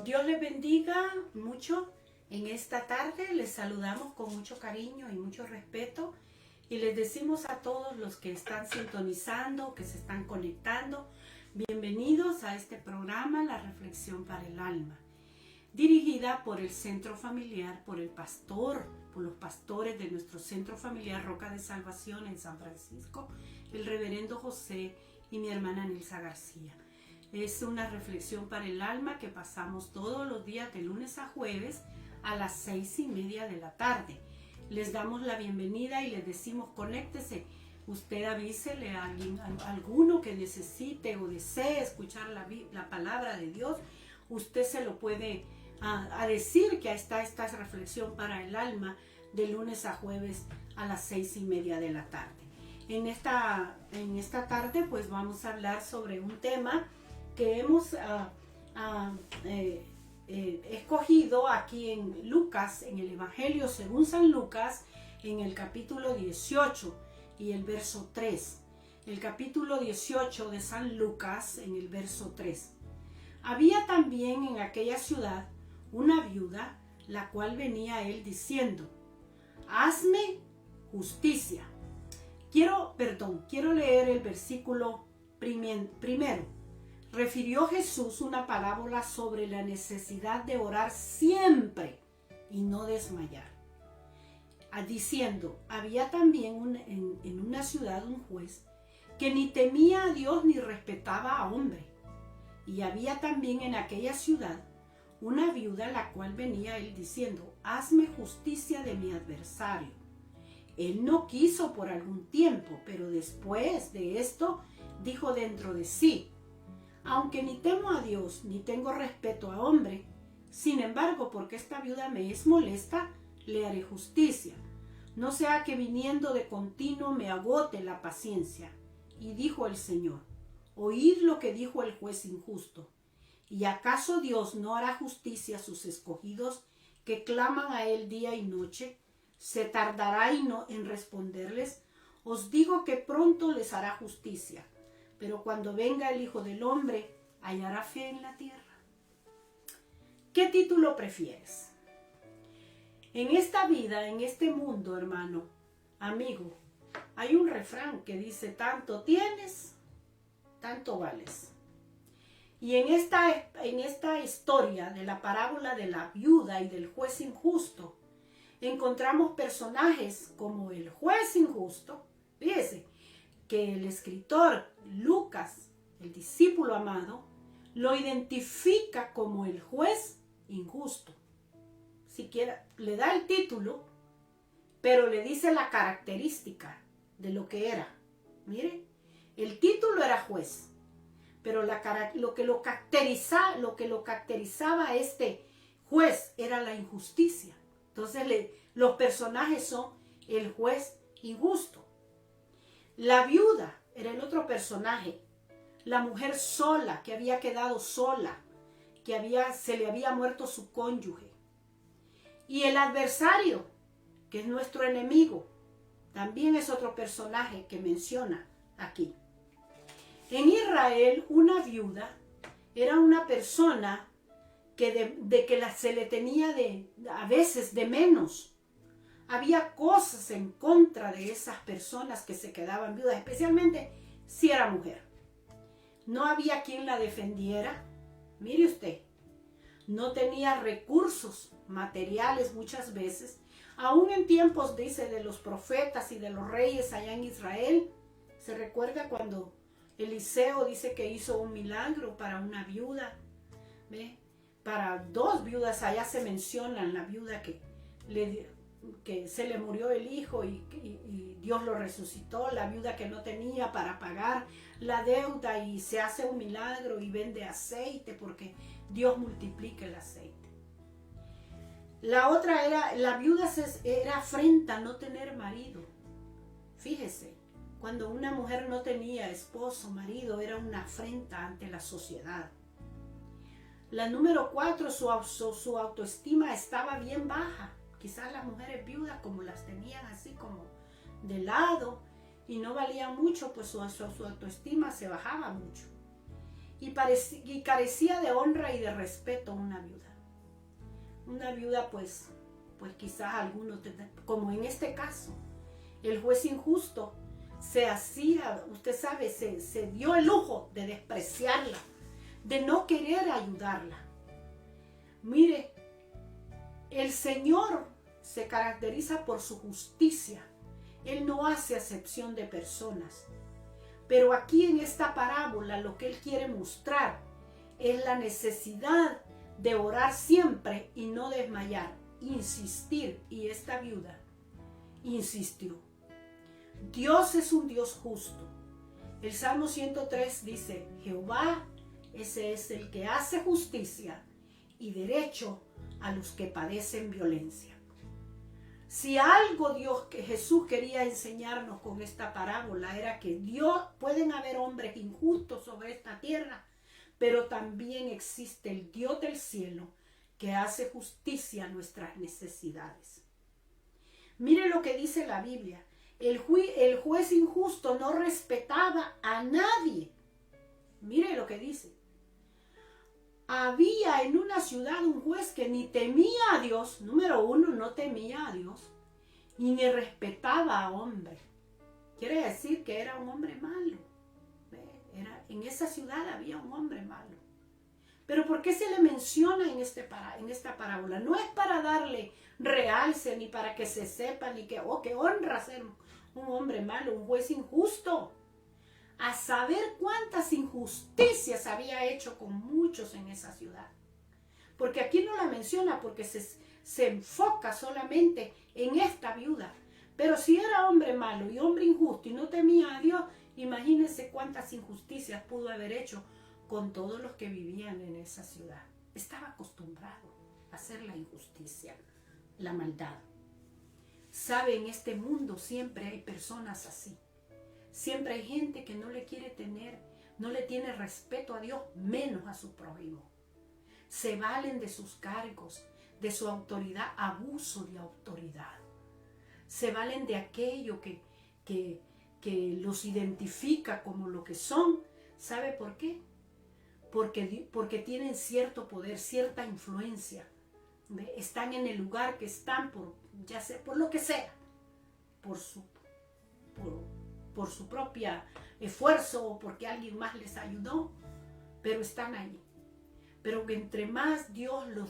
Dios les bendiga mucho. En esta tarde les saludamos con mucho cariño y mucho respeto y les decimos a todos los que están sintonizando, que se están conectando, bienvenidos a este programa, La Reflexión para el Alma, dirigida por el Centro Familiar, por el pastor, por los pastores de nuestro Centro Familiar Roca de Salvación en San Francisco, el reverendo José y mi hermana Nilsa García. Es una reflexión para el alma que pasamos todos los días de lunes a jueves a las 6:30 de la tarde. Les damos la bienvenida y les decimos conéctese. Usted avísele a alguno que necesite o desee escuchar la palabra de Dios. Usted se lo puede a decir que está esta reflexión para el alma de lunes a jueves a las 6:30 de la tarde. En esta tarde pues vamos a hablar sobre un tema que hemos escogido aquí en Lucas, en el Evangelio según San Lucas, en el capítulo 18 y el verso 3. El capítulo 18 de San Lucas, en el verso 3. Había también en aquella ciudad una viuda, la cual venía a él diciendo: hazme justicia. Quiero leer el versículo primero. Refirió Jesús una parábola sobre la necesidad de orar siempre y no desmayar, diciendo: había también en una ciudad un juez que ni temía a Dios ni respetaba a hombre. Y había también en aquella ciudad una viuda, la cual venía a él diciendo: hazme justicia de mi adversario. Él no quiso por algún tiempo, pero después de esto dijo dentro de sí: aunque ni temo a Dios ni tengo respeto a hombre, sin embargo, porque esta viuda me es molesta, le haré justicia, no sea que viniendo de continuo me agote la paciencia. Y dijo el Señor: oíd lo que dijo el juez injusto. ¿Y acaso Dios no hará justicia a sus escogidos que claman a él día y noche? ¿Se tardará en responderles? Os digo que pronto les hará justicia. Pero cuando venga el Hijo del Hombre, ¿hallará fe en la tierra? ¿Qué título prefieres? En esta vida, en este mundo, hermano, amigo, hay un refrán que dice: tanto tienes, tanto vales. Y en esta historia de la parábola de la viuda y del juez injusto, encontramos personajes como el juez injusto. Fíjese que el escritor Lucas, el discípulo amado, lo identifica como el juez injusto. Siquiera le da el título, pero le dice la característica de lo que era. Mire, el título era juez, pero lo que lo caracterizaba a este juez era la injusticia. Entonces los personajes son el juez injusto. La viuda era el otro personaje, la mujer sola, que había quedado sola, se le había muerto su cónyuge. Y el adversario, que es nuestro enemigo, también es otro personaje que menciona aquí. En Israel, una viuda era una persona que se le tenía a veces de menos. Había cosas en contra de esas personas que se quedaban viudas, especialmente si era mujer. No había quien la defendiera. Mire usted, no tenía recursos materiales muchas veces. Aún en tiempos, dice, de los profetas y de los reyes allá en Israel, se recuerda cuando Eliseo dice que hizo un milagro para una viuda. ¿Ve? Para dos viudas, allá se mencionan la viuda que se le murió el hijo y Dios lo resucitó, la viuda que no tenía para pagar la deuda y se hace un milagro y vende aceite porque Dios multiplica el aceite. La otra la viuda era afrenta a no tener marido. Fíjese, cuando una mujer no tenía esposo, marido, era una afrenta ante la sociedad. La número 4, su autoestima estaba bien baja. Quizás las mujeres viudas, como las tenían así como de lado y no valían mucho, pues su autoestima se bajaba mucho. y carecía de honra y de respeto una viuda. Una viuda pues quizás algunos, como en este caso, el juez injusto se hacía, usted sabe, se dio el lujo de despreciarla, de no querer ayudarla. Mire, el Señor se caracteriza por su justicia. Él no hace acepción de personas. Pero aquí en esta parábola lo que Él quiere mostrar es la necesidad de orar siempre y no desmayar, insistir. Y esta viuda insistió. Dios es un Dios justo. El Salmo 103 dice, Jehová, ese es el que hace justicia y derecho a los que padecen violencia. Si algo Jesús quería enseñarnos con esta parábola era que pueden haber hombres injustos sobre esta tierra, pero también existe el Dios del cielo que hace justicia a nuestras necesidades. Mire lo que dice la Biblia. El juez injusto no respetaba a nadie. Mire lo que dice. Había en una ciudad un juez que ni temía a Dios, número uno, no temía a Dios, y ni respetaba a hombre. Quiere decir que era un hombre malo. En esa ciudad había un hombre malo. Pero ¿por qué se le menciona en esta parábola? No es para darle realce, ni para que se sepa, ni que honra ser un hombre malo, un juez injusto. A saber cuántas injusticias había hecho con muchos en esa ciudad. Porque aquí no la menciona porque se enfoca solamente en esta viuda. Pero si era hombre malo y hombre injusto y no temía a Dios, imagínense cuántas injusticias pudo haber hecho con todos los que vivían en esa ciudad. Estaba acostumbrado a hacer la injusticia, la maldad. Sabe, en este mundo siempre hay personas así. Siempre hay gente que no le quiere no le tiene respeto a Dios, menos a su prójimo. Se valen de sus cargos, de su autoridad, abuso de autoridad. Se valen de aquello que los identifica como lo que son. ¿Sabe por qué? Porque tienen cierto poder, cierta influencia. Están en el lugar que están por lo que sea, por su propio esfuerzo o porque alguien más les ayudó, pero están allí. Pero que entre más Dios los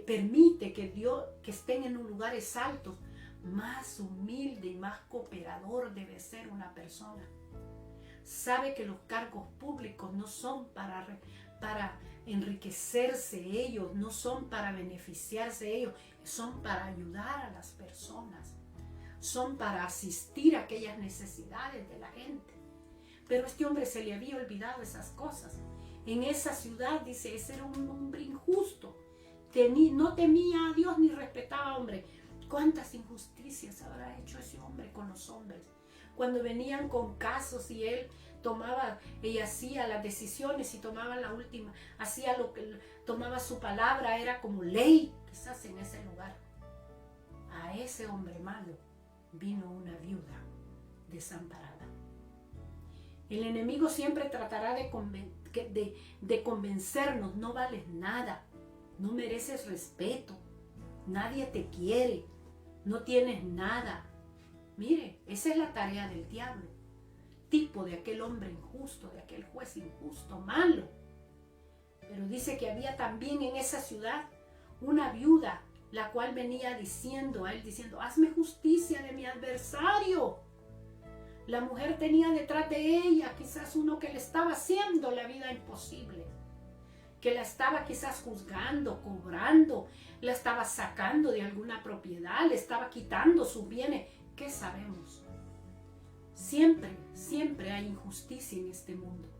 permite que estén en lugares altos, más humilde y más cooperador debe ser una persona. Sabe que los cargos públicos no son para enriquecerse ellos, no son para beneficiarse ellos, son para ayudar a las personas. Son para asistir a aquellas necesidades de la gente. Pero a este hombre se le había olvidado esas cosas. En esa ciudad, dice, ese era un hombre injusto. No temía a Dios ni respetaba a hombre. ¿Cuántas injusticias habrá hecho ese hombre con los hombres? Cuando venían con casos y él hacía las decisiones y tomaba la última, hacía tomaba su palabra, era como ley, quizás en ese lugar. A ese hombre malo vino una viuda desamparada. El enemigo siempre tratará de convencernos, no vales nada, no mereces respeto, nadie te quiere, no tienes nada. Mire, esa es la tarea del diablo, tipo de aquel hombre injusto, de aquel juez injusto, malo. Pero dice que había también en esa ciudad una viuda, la cual venía diciendo, hazme justicia de mi adversario. La mujer tenía detrás de ella quizás uno que le estaba haciendo la vida imposible, que la estaba quizás juzgando, cobrando, la estaba sacando de alguna propiedad, le estaba quitando sus bienes. ¿Qué sabemos? Siempre hay injusticia en este mundo.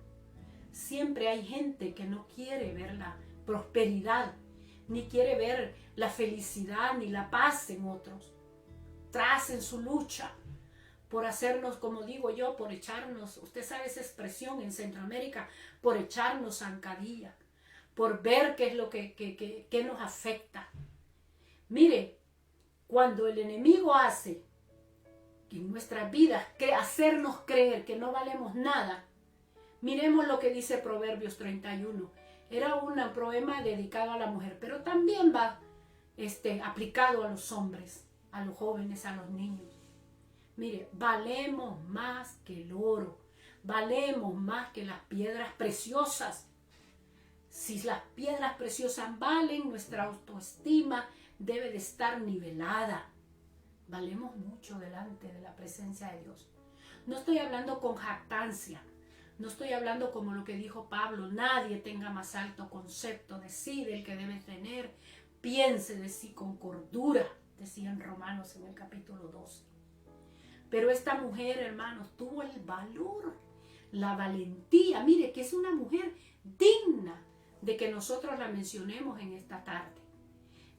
Siempre hay gente que no quiere ver la prosperidad, ni quiere ver la felicidad ni la paz en otros. En su lucha por hacernos, como digo yo, por echarnos, usted sabe esa expresión en Centroamérica, por echarnos zancadilla, por ver qué es lo que nos afecta. Mire, cuando el enemigo hace en nuestras vidas hacernos creer que no valemos nada, Miremos lo que dice Proverbios 31. Era un poema dedicado a la mujer, pero también va aplicado a los hombres, a los jóvenes, a los niños. Mire, valemos más que el oro, valemos más que las piedras preciosas. Si las piedras preciosas valen, nuestra autoestima debe de estar nivelada. Valemos mucho delante de la presencia de Dios. No estoy hablando con jactancia, no estoy hablando como lo que dijo Pablo, nadie tenga más alto concepto de sí, del que debe tener, piense de sí con cordura, decía en Romanos en el capítulo 12. Pero esta mujer, hermanos, tuvo el valor, la valentía. Mire que es una mujer digna de que nosotros la mencionemos en esta tarde.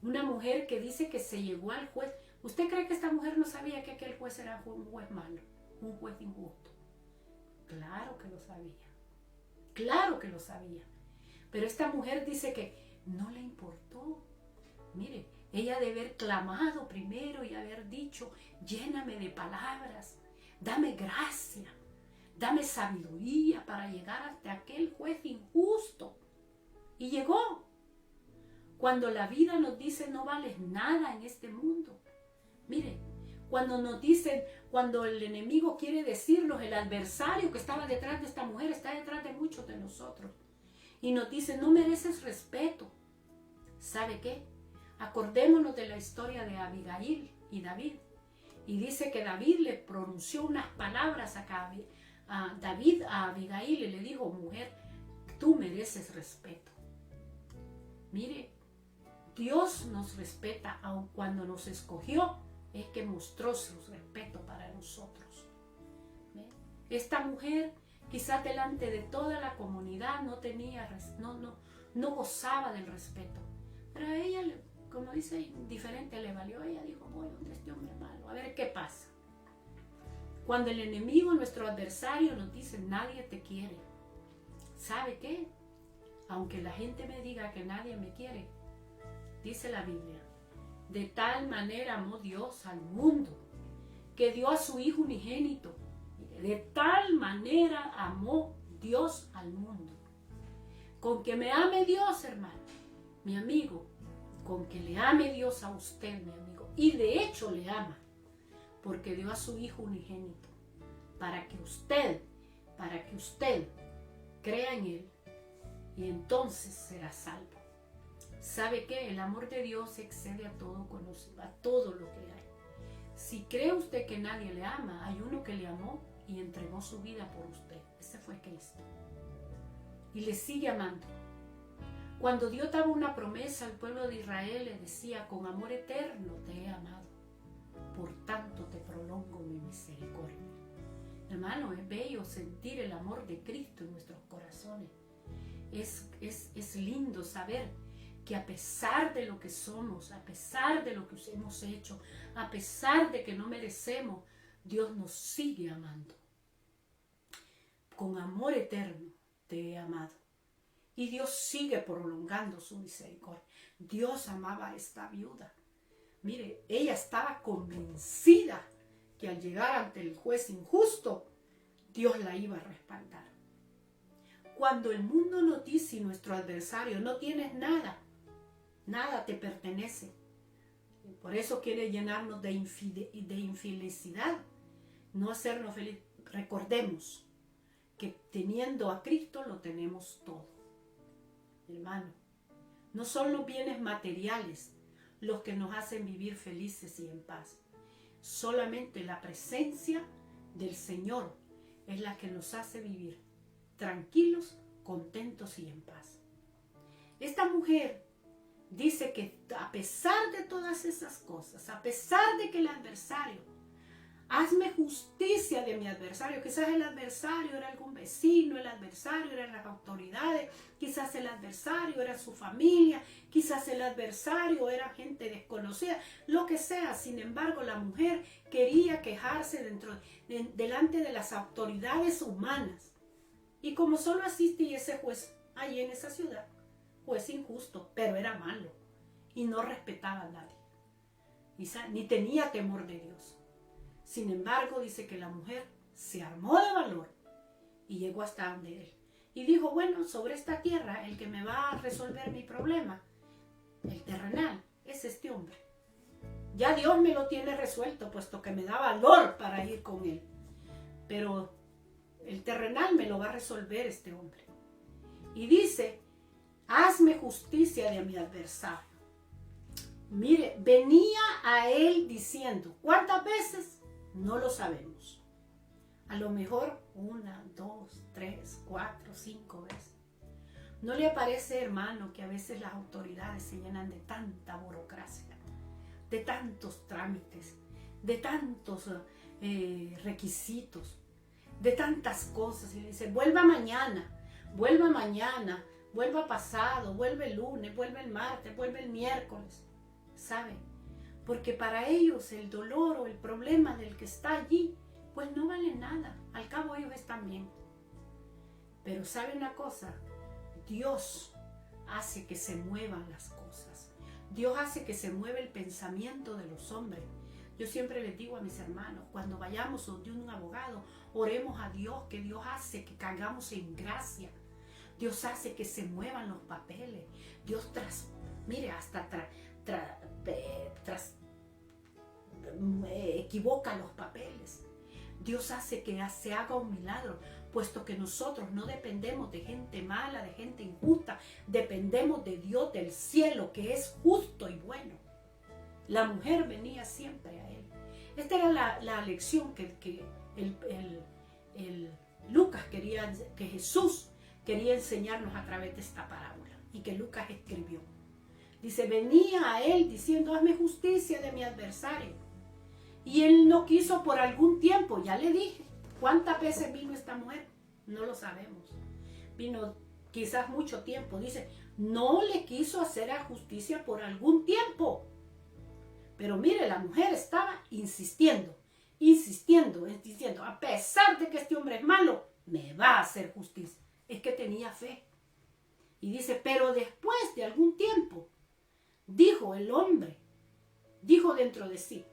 Una mujer que dice que se llegó al juez. ¿Usted cree que esta mujer no sabía que aquel juez era un juez malo, un juez injusto? Claro que lo sabía. Claro que lo sabía. Pero esta mujer dice que no le importó. Mire, ella de haber clamado primero y haber dicho, lléname de palabras, dame gracia, dame sabiduría para llegar hasta aquel juez injusto. Y llegó. Cuando la vida nos dice no vales nada en este mundo. Mire, cuando nos dicen, cuando el enemigo quiere decirnos, el adversario que estaba detrás de esta mujer está detrás de muchos de nosotros. Y nos dice, no mereces respeto. ¿Sabe qué? Acordémonos de la historia de Abigail y David. Y dice que David le pronunció unas palabras a David, a Abigail, y le dijo, mujer, tú mereces respeto. Mire, Dios nos respeta, aun cuando nos escogió, es que mostró su respeto para nosotros. ¿Ve? Esta mujer, quizás delante de toda la comunidad, no gozaba del respeto. Pero a ella, como dice, indiferente le valió. Ella dijo, voy donde este hombre malo, a ver qué pasa. Cuando el enemigo, nuestro adversario, nos dice, nadie te quiere. ¿Sabe qué? Aunque la gente me diga que nadie me quiere, dice la Biblia, de tal manera amó Dios al mundo, que dio a su Hijo unigénito. De tal manera amó Dios al mundo. Con que me ame Dios, hermano, mi amigo, con que le ame Dios a usted, mi amigo, y de hecho le ama, porque dio a su Hijo unigénito, para que usted crea en Él, y entonces será salvo. ¿Sabe qué? El amor de Dios excede a todo lo que hay. Si cree usted que nadie le ama, hay uno que le amó y entregó su vida por usted. Ese fue Cristo. Y le sigue amando. Cuando Dios daba una promesa al pueblo de Israel, le decía, con amor eterno te he amado, por tanto te prolongo mi misericordia. Hermano, es bello sentir el amor de Cristo en nuestros corazones. Es lindo saber que a pesar de lo que somos, a pesar de lo que hemos hecho, a pesar de que no merecemos, Dios nos sigue amando. Con amor eterno te he amado. Y Dios sigue prolongando su misericordia. Dios amaba a esta viuda. Mire, ella estaba convencida que al llegar ante el juez injusto, Dios la iba a respaldar. Cuando el mundo nos dice, nuestro adversario, no tienes nada, nada te pertenece. Por eso quiere llenarnos de infelicidad, no hacernos felices. Recordemos que teniendo a Cristo lo tenemos todo. Hermano, no son los bienes materiales los que nos hacen vivir felices y en paz. Solamente la presencia del Señor es la que nos hace vivir tranquilos, contentos y en paz. Esta mujer dice que a pesar de todas esas cosas, a pesar de que el adversario, hazme justicia de mi adversario, quizás el adversario era algún vecino, el adversario eran las autoridades, quizás el adversario era su familia, quizás el adversario era gente desconocida, lo que sea. Sin embargo, la mujer quería quejarse delante de las autoridades humanas. Y como solo asistía ese juez allí en esa ciudad, juez injusto, pero era malo y no respetaba a nadie, ni tenía temor de Dios. Sin embargo, dice que la mujer se armó de valor Y llegó hasta donde él. Y dijo, bueno, sobre esta tierra, el que me va a resolver mi problema, el terrenal, es este hombre. Ya Dios me lo tiene resuelto, puesto que me da valor para ir con él. Pero el terrenal me lo va a resolver este hombre. Y dice, hazme justicia de mi adversario. Mire, venía a él diciendo, ¿cuántas veces? No lo sabemos. A lo mejor 1, 2, 3, 4, 5 veces. ¿No le parece, hermano, que a veces las autoridades se llenan de tanta burocracia, de tantos trámites, de tantos requisitos, de tantas cosas? Y le dice, vuelva mañana, vuelva pasado, vuelve el lunes, vuelve el martes, vuelve el miércoles. ¿Sabe? Porque para ellos el dolor o el problema del que está allí, pues no vale nada. Al cabo ellos están bien. Pero ¿sabe una cosa? Dios hace que se muevan las cosas. Dios hace que se mueva el pensamiento de los hombres. Yo siempre les digo a mis hermanos, cuando vayamos donde un abogado, oremos a Dios, que Dios hace que caigamos en gracia. Dios hace que se muevan los papeles. Dios equivoca los papeles. Dios hace que se haga un milagro, puesto que nosotros no dependemos de gente mala, de gente injusta, dependemos de Dios del cielo, que es justo y bueno. La mujer venía siempre a él. Esta era la lección que Lucas quería, que Jesús quería enseñarnos a través de esta parábola y que Lucas escribió. Dice, venía a él diciendo, hazme justicia de mi adversario. Y él no quiso por algún tiempo, ya le dije. ¿Cuántas veces vino esta mujer? No lo sabemos. Vino quizás mucho tiempo. Dice, no le quiso hacer a justicia por algún tiempo. Pero mire, la mujer estaba insistiendo, a pesar de que este hombre es malo, me va a hacer justicia. Es que tenía fe. Y dice, pero después de algún tiempo, dijo el hombre, dijo dentro de sí,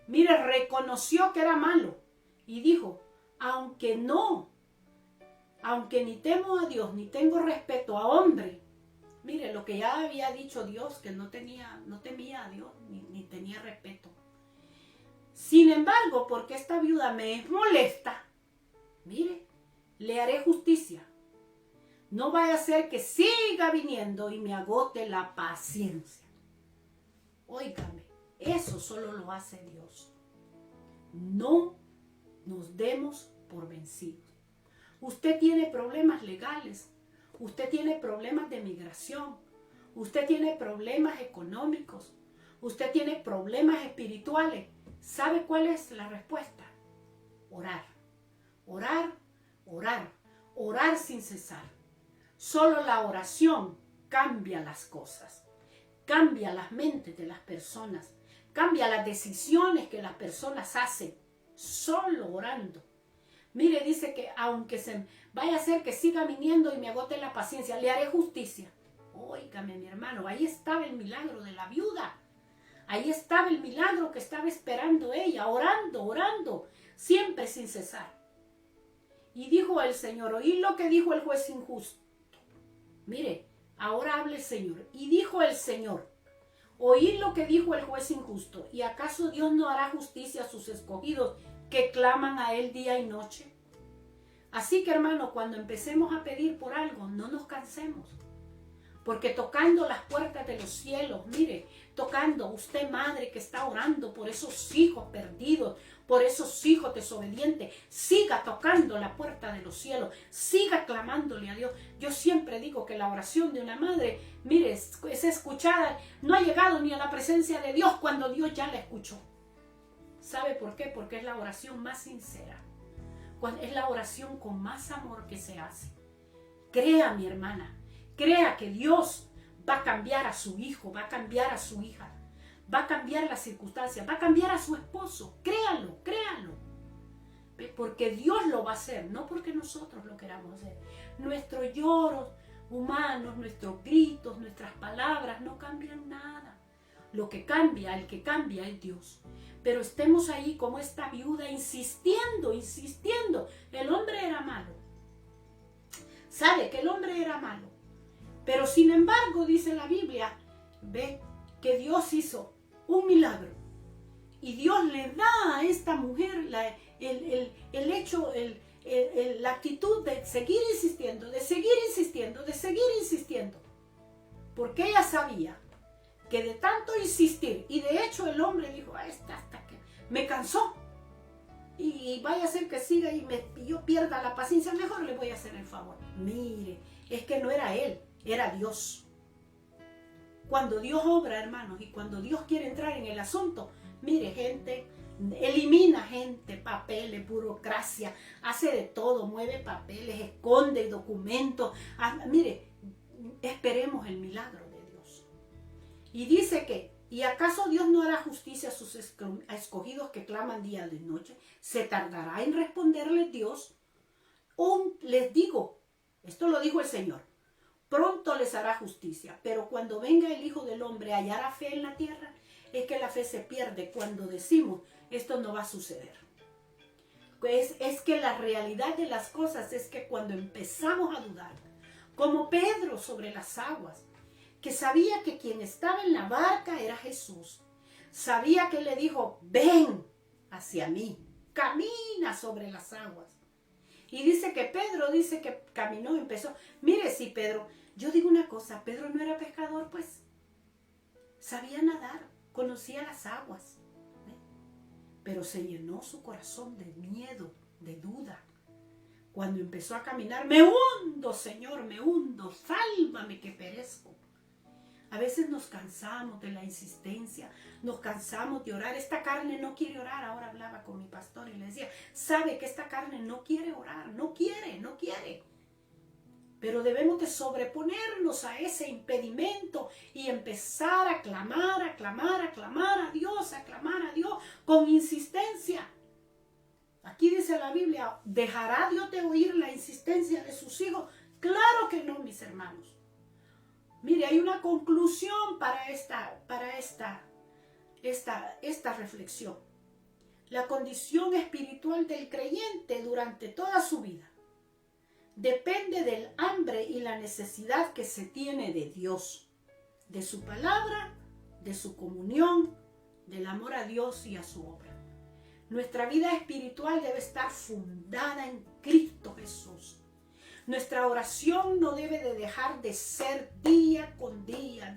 mire, reconoció que era malo y dijo, aunque ni temo a Dios, ni tengo respeto a hombre, mire, lo que ya había dicho Dios, que no temía a Dios, ni tenía respeto. Sin embargo, porque esta viuda me es molesta, mire, le haré justicia. No vaya a ser que siga viniendo y me agote la paciencia. Óigame, eso solo lo hace Dios. No nos demos por vencidos. Usted tiene problemas legales, usted tiene problemas de migración, usted tiene problemas económicos, usted tiene problemas espirituales. ¿Sabe cuál es la respuesta? Orar, orar, orar, orar sin cesar. Solo la oración cambia las cosas, cambia las mentes de las personas, cambia las decisiones que las personas hacen, solo orando. Mire, dice que aunque se vaya a hacer que siga viniendo y me agote la paciencia, le haré justicia. Óigame, mi hermano, ahí estaba el milagro de la viuda. Ahí estaba el milagro que estaba esperando ella, orando, orando, siempre sin cesar. Y dijo el Señor, oí lo que dijo el juez injusto. Mire, ahora habla el Señor. Y dijo el Señor, oí lo que dijo el juez injusto. ¿Y acaso Dios no hará justicia a sus escogidos que claman a Él día y noche? Así que, hermano, cuando empecemos a pedir por algo, no nos cansemos. Porque tocando las puertas de los cielos, mire, tocando usted madre que está orando por esos hijos perdidos, por esos hijos desobedientes, siga tocando la puerta de los cielos, siga clamándole a Dios. Yo siempre digo que la oración de una madre, mire, es escuchada, no ha llegado ni a la presencia de Dios cuando Dios ya la escuchó. ¿Sabe por qué? Porque es la oración más sincera, es la oración con más amor que se hace. Crea, mi hermana, crea que Dios va a cambiar a su hijo, va a cambiar a su hija, va a cambiar las circunstancias, va a cambiar a su esposo. Créalo, créalo. Porque Dios lo va a hacer, no porque nosotros lo queramos hacer. Nuestros lloros humanos, nuestros gritos, nuestras palabras no cambian nada. Lo que cambia, el que cambia es Dios. Pero estemos ahí como esta viuda insistiendo. El hombre era malo. sabe que el hombre era malo. Pero sin embargo, dice la Biblia, ve que Dios hizo un milagro. Y Dios le da a esta mujer la actitud de seguir insistiendo, de seguir insistiendo, de seguir insistiendo. Porque ella sabía que de tanto insistir, y de hecho el hombre dijo, hasta que me cansó, y vaya a ser que siga y yo pierda la paciencia, mejor le voy a hacer el favor. Mire, es que no era él, era Dios. Cuando Dios obra, hermanos, y cuando Dios quiere entrar en el asunto, mire, gente, elimina gente, papeles, burocracia, hace de todo, mueve papeles, esconde documentos. Mire, esperemos el milagro de Dios. Y dice que, ¿y acaso Dios no hará justicia a sus escogidos que claman día y noche? ¿Se tardará en responderles Dios? Les digo, esto lo dijo el Señor, pronto les hará justicia, pero cuando venga el Hijo del Hombre, ¿hallará fe en la tierra? Es que la fe se pierde cuando decimos, esto no va a suceder. Pues es que la realidad de las cosas es que cuando empezamos a dudar, como Pedro sobre las aguas, que sabía que quien estaba en la barca era Jesús, sabía que le dijo, ven hacia mí, camina sobre las aguas. Y dice que Pedro, dice que caminó, empezó. Mire, sí, Pedro, yo digo una cosa, Pedro no era pescador, pues, sabía nadar, conocía las aguas, ¿eh? Pero se llenó su corazón de miedo, de duda. Cuando empezó a caminar, me hundo, Señor, me hundo, sálvame que perezco. A veces nos cansamos de la insistencia, nos cansamos de orar. Esta carne no quiere orar. Ahora hablaba con mi pastor y le decía, sabe que esta carne no quiere orar, no quiere. Pero debemos de sobreponernos a ese impedimento y empezar a clamar a Dios con insistencia. Aquí dice la Biblia, ¿dejará Dios de oír la insistencia de sus hijos? Claro que no, mis hermanos. Mire, hay una conclusión para esta reflexión. La condición espiritual del creyente durante toda su vida depende del hambre y la necesidad que se tiene de Dios, de su palabra, de su comunión, del amor a Dios y a su obra. Nuestra vida espiritual debe estar fundada en Cristo Jesús. Nuestra oración no debe de dejar de ser día con día.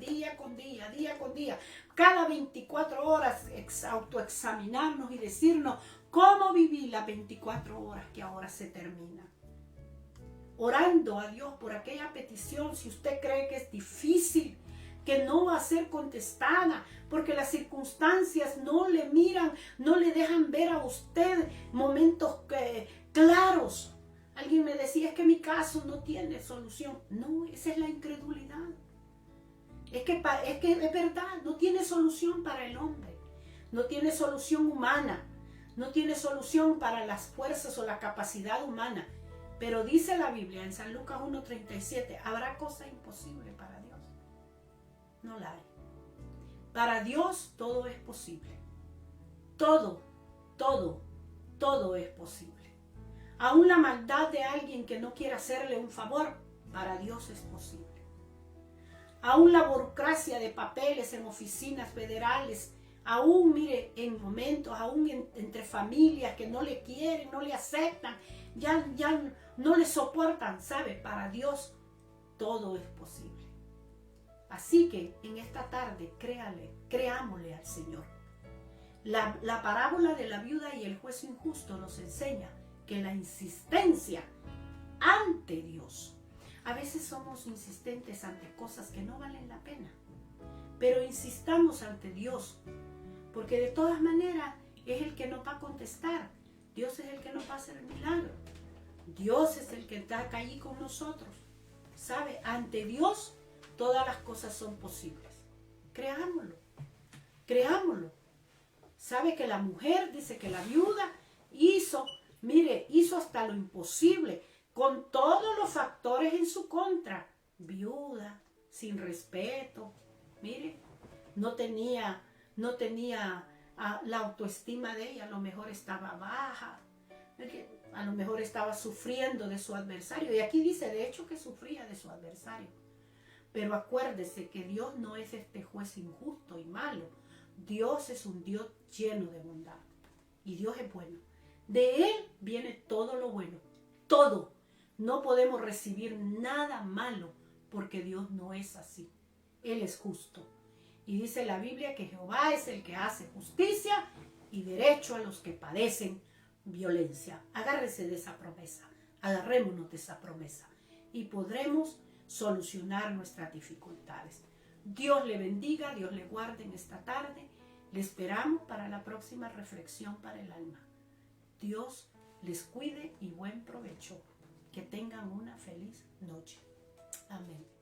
Cada 24 horas autoexaminarnos y decirnos cómo viví las 24 horas que ahora se terminan. Orando a Dios por aquella petición, si usted cree que es difícil, que no va a ser contestada, porque las circunstancias no le miran, no le dejan ver a usted momentos claros. Alguien me decía, es que mi caso no tiene solución. No, esa es la incredulidad. Es que es verdad, no tiene solución para el hombre. No tiene solución humana. No tiene solución para las fuerzas o la capacidad humana. Pero dice la Biblia en San Lucas 1:37, ¿habrá cosa imposible para Dios? No la hay. Para Dios todo es posible. Todo es posible. Aún la maldad de alguien que no quiere hacerle un favor, para Dios es posible. Aún la burocracia de papeles en oficinas federales, aún, mire, en momentos, aún entre familias que no le quieren, no le aceptan, ya no le soportan, ¿sabe? Para Dios todo es posible. Así que en esta tarde, creámosle al Señor. La parábola de la viuda y el juez injusto nos enseña que la insistencia ante Dios. A veces somos insistentes ante cosas que no valen la pena, pero insistamos ante Dios, porque de todas maneras es el que nos va a contestar. Dios es el que nos va a hacer el milagro. Dios es el que está allí con nosotros. ¿Sabe? Ante Dios todas las cosas son posibles. Creámoslo. ¿Sabe que la mujer, dice que la viuda hizo hasta lo imposible, con todos los factores en su contra? Viuda, sin respeto, mire, no tenía la autoestima de ella, a lo mejor estaba baja, que a lo mejor estaba sufriendo de su adversario. Y aquí dice, de hecho, que sufría de su adversario. Pero acuérdese que Dios no es este juez injusto y malo. Dios es un Dios lleno de bondad. Y Dios es bueno. De Él viene todo lo bueno. Todo. No podemos recibir nada malo porque Dios no es así. Él es justo. Y dice la Biblia que Jehová es el que hace justicia y derecho a los que padecen violencia. Agárrese de esa promesa. Agarrémonos de esa promesa. Y podremos solucionar nuestras dificultades. Dios le bendiga, Dios le guarde en esta tarde. Le esperamos para la próxima reflexión para el alma. Dios les cuide y buen provecho. Que tengan una feliz noche. Amén.